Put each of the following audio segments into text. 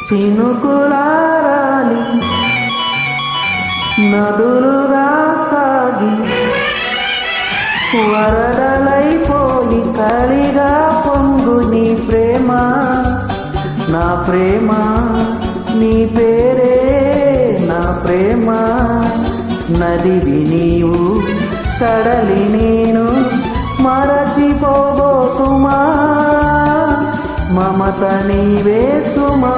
చినుకులారాలి నదులుగా సాగి వరదలైపోయి కలిగా పొంగు నీ ప్రేమ, నా ప్రేమ, నీ పేరే నా ప్రేమ. నదివి నీవు, కడలి నేను, మరచిపోబోతుమా, మమత నీవే సుమా.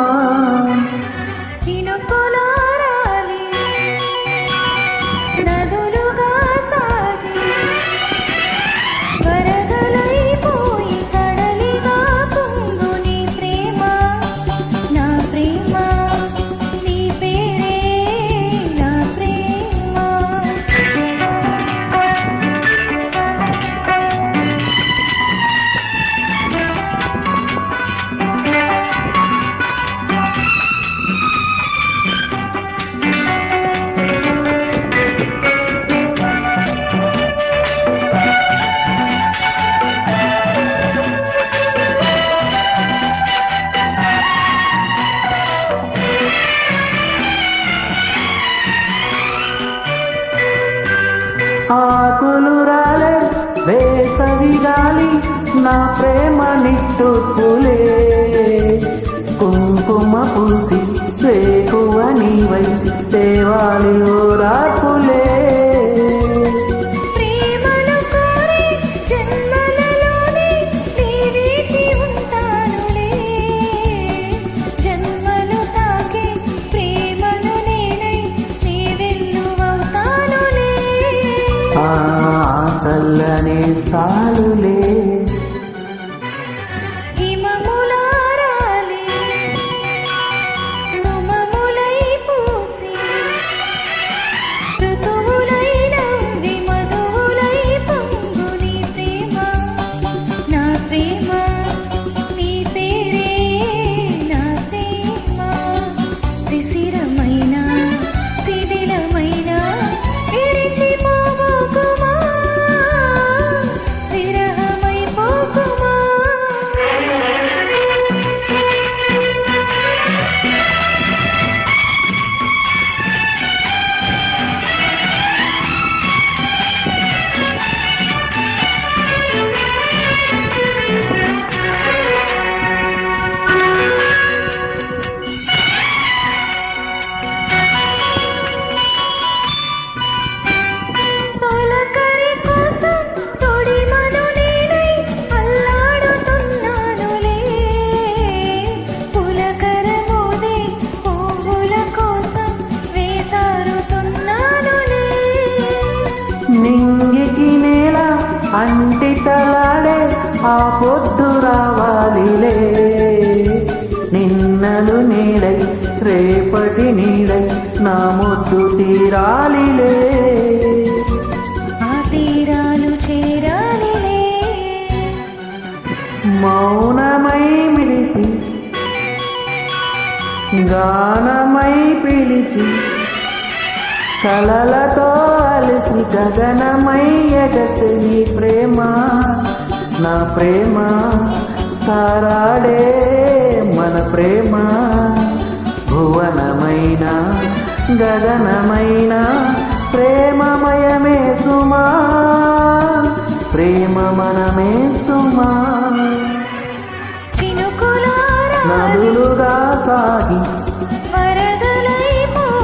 ఆకులు రాలే వేసవి గాలి, నా ప్రేమ నిట్టూర్పులే. కుంకుమ పూసి వేకువ నీవై దేవాలి ఓ రాకులే. చల్లనే చాలులే. నింగికి నేల అంటితలాడే ఆ పొద్దు రావాలిలే. నిన్నలు నీడై రేపటి నీడై నా ముద్దు తీరాలిలే. ఆ తీరాలు చేరాలిలే. మౌనమై మిలిసి గానమై పిలిచి కలలతో అలసి గగనమై ఎగసి నీ ప్రేమ, నా ప్రేమ. తారాడే మన ప్రేమ, భువనమైన గగనమైన ప్రేమమయమే సుమా, ప్రేమ మనమే సుమా. నదులుగా సాగి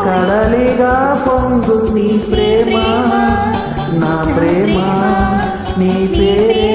కడలిగా పొంగు నీ ప్రేమ, నా ప్రేమ, నీ పేరే